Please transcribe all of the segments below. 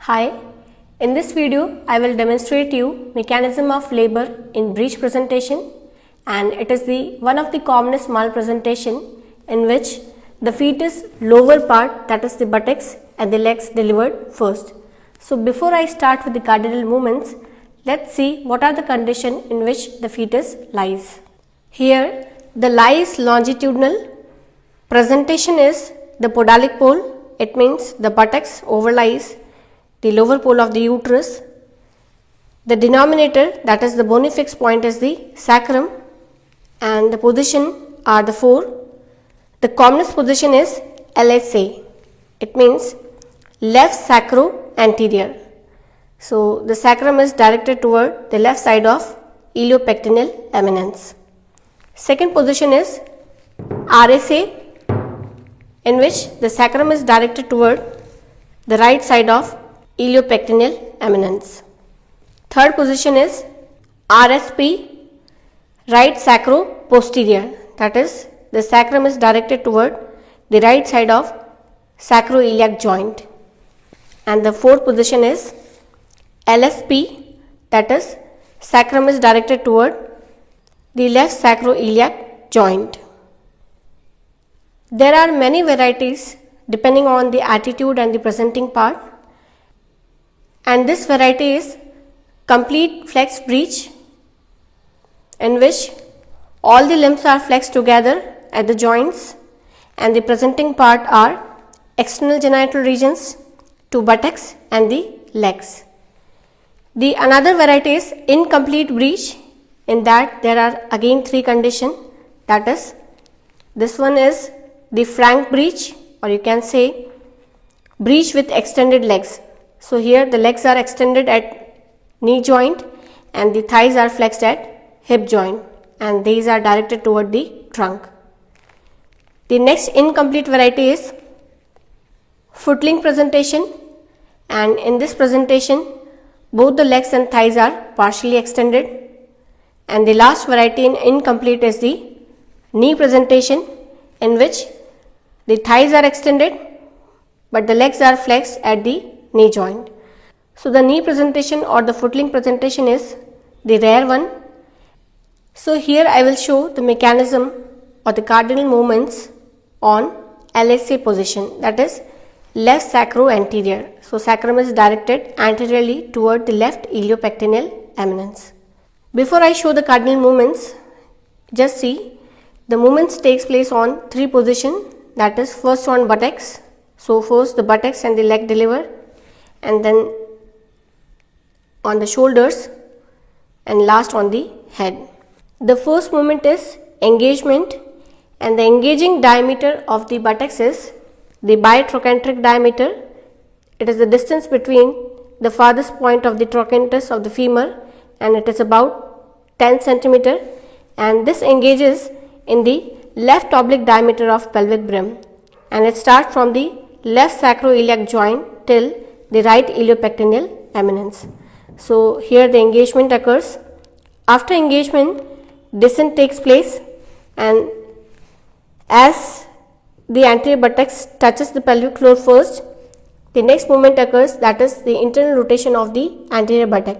Hi, in this video I will demonstrate you mechanism of labor in breech presentation, and it is the one of the commonest malpresentation in which the fetus lower part, that is the buttocks and the legs, delivered first. So before I start with the cardinal movements, let's see what are the conditions in which the fetus lies. Here the lie is longitudinal, presentation is the podalic pole, it means the buttocks overlies the lower pole of the uterus. The denominator, that is the bony fixed point, is the sacrum, and the position are the four. The commonest position is LSA, it means left sacro-anterior. So the sacrum is directed toward the left side of iliopectineal eminence. Second position is RSA, in which the sacrum is directed toward the right side of iliopectineal eminence. Third position is RSP, right sacro-posterior, that is the sacrum is directed toward the right side of sacroiliac joint. And the fourth position is LSP, that is sacrum is directed toward the left sacroiliac joint. There are many varieties depending on the attitude and the presenting part, and this variety is complete flexed breech, in which all the limbs are flexed together at the joints and the presenting part are external genital regions, two buttocks and the legs. The another variety is incomplete breech, in that there are again three conditions, that is this one is the frank breech, or you can say breech with extended legs. So here the legs are extended at knee joint and the thighs are flexed at hip joint, and these are directed toward the trunk. The next incomplete variety is footling presentation, and in this presentation both the legs and thighs are partially extended. And the last variety in incomplete is the knee presentation, in which the thighs are extended but the legs are flexed at the knee joint. So the knee presentation or the footling presentation is the rare one. So here I will show the mechanism or the cardinal movements on LSA position, that is left sacro-anterior. So sacrum is directed anteriorly toward the left iliopectineal eminence. Before I show the cardinal movements, just see the movements takes place on three positions, that is first on buttocks. So first the buttocks and the leg deliver, and then on the shoulders, and last on the head. The first movement is engagement, and the engaging diameter of the buttocks is the bitrochanteric diameter. It is the distance between the farthest point of the trochanterus of the femur, and it is about 10 centimeter, and this engages in the left oblique diameter of pelvic brim, and it starts from the left sacroiliac joint till the right iliopectineal eminence. So here the engagement occurs. After engagement, descent takes place, and as the anterior buttocks touches the pelvic floor first, the next movement occurs, that is the internal rotation of the anterior buttock.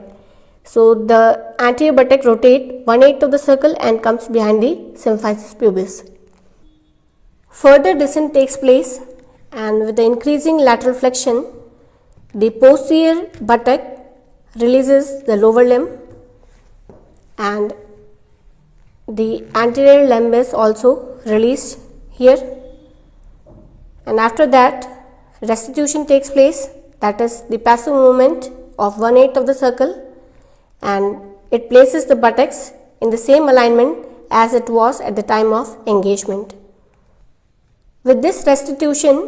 So the anterior buttock rotates 1/8 of the circle and comes behind the symphysis pubis. Further descent takes place, and with the increasing lateral flexion, the posterior buttock releases the lower limb, and the anterior limb is also released here, and after that restitution takes place, that is the passive movement of 1/8 of the circle, and it places the buttocks in the same alignment as it was at the time of engagement. With this restitution,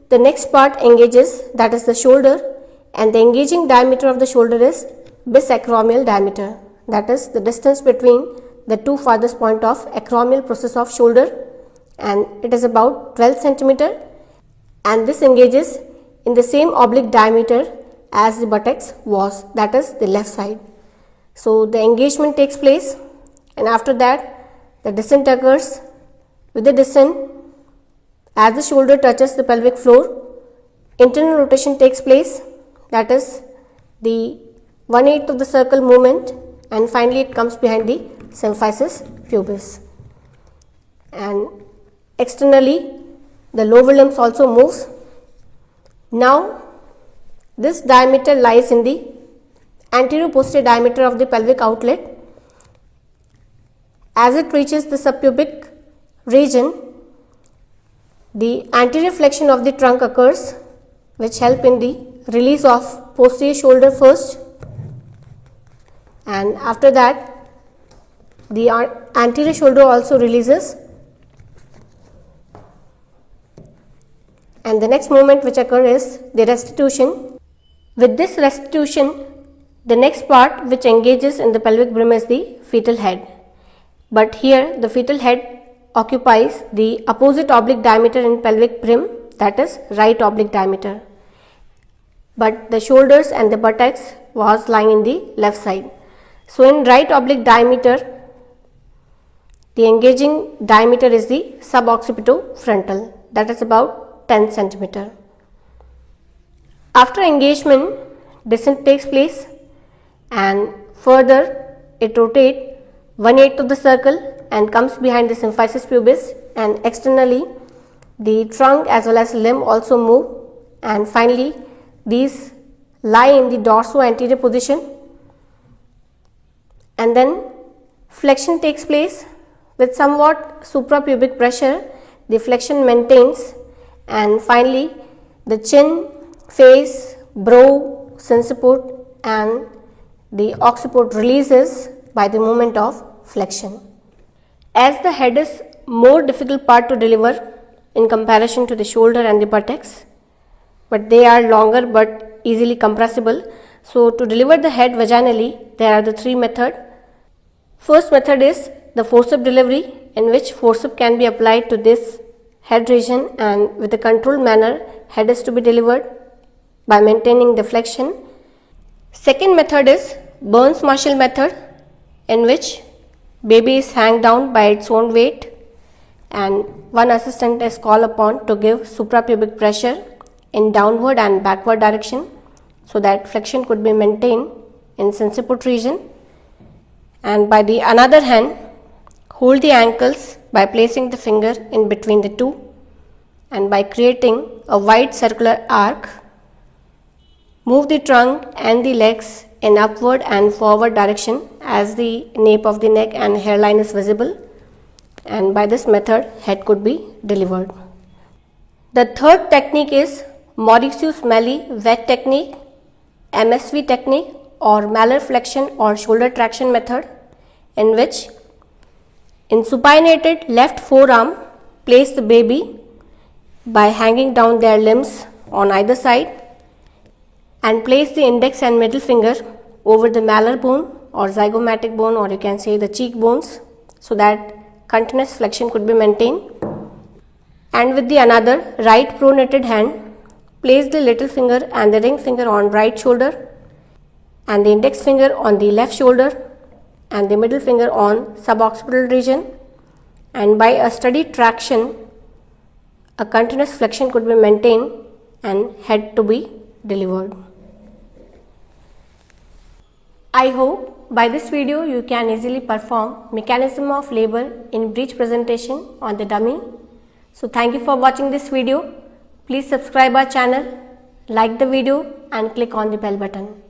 the next part engages, that is the shoulder, and the engaging diameter of the shoulder is bisacromial diameter, that is the distance between the two farthest point of acromial process of shoulder, and it is about 12 centimeter, and this engages in the same oblique diameter as the buttocks was, that is the left side. So the engagement takes place, and after that the descent occurs. With the descent, as the shoulder touches the pelvic floor, internal rotation takes place, that is the 1/8 of the circle movement, and finally it comes behind the symphysis pubis. And externally the lower limbs also moves. Now this diameter lies in the anterior posterior diameter of the pelvic outlet. As it reaches the subpubic region, the anterior flexion of the trunk occurs, which help in the release of posterior shoulder first, and after that the anterior shoulder also releases, and the next movement which occurs is the restitution. With this restitution, the next part which engages in the pelvic brim is the fetal head, but here the fetal head occupies the opposite oblique diameter in pelvic brim, that is right oblique diameter, but the shoulders and the buttocks was lying in the left side. So in right oblique diameter, the engaging diameter is the suboccipitofrontal, that is about 10 centimeter. After engagement, descent takes place, and further it rotates 1/8 of the circle and comes behind the symphysis pubis, and externally the trunk as well as limb also move, and finally these lie in the dorso-anterior position, and then flexion takes place with somewhat suprapubic pressure. The flexion maintains, and finally the chin, face, brow, sinciput and the occiput releases by the movement of flexion. As the head is more difficult part to deliver in comparison to the shoulder and the buttocks, but they are longer but easily compressible. So to deliver the head vaginally, there are the three methods. First method is the forceps delivery, in which forceps can be applied to this head region, and with a controlled manner head is to be delivered by maintaining the flexion. Second method is Burns-Marshall method, in which baby is hanged down by its own weight and one assistant is called upon to give suprapubic pressure in downward and backward direction so that flexion could be maintained in sinciput region, and by the another hand hold the ankles by placing the finger in between the two, and by creating a wide circular arc move the trunk and the legs in upward and forward direction as the nape of the neck and hairline is visible, and by this method head could be delivered. The third technique is Mauritius Melly wet technique, MSV technique, or malar flexion or shoulder traction method, in which in supinated left forearm place the baby by hanging down their limbs on either side, and place the index and middle finger over the malar bone or zygomatic bone, or you can say the cheekbones, so that continuous flexion could be maintained. And with the another right pronated hand place the little finger and the ring finger on right shoulder and the index finger on the left shoulder and the middle finger on suboccipital region, and by a steady traction a continuous flexion could be maintained and head to be delivered. I hope by this video you can easily perform mechanism of labor in breech presentation on the dummy. So thank you for watching this video. Please subscribe our channel, like the video and click on the bell button.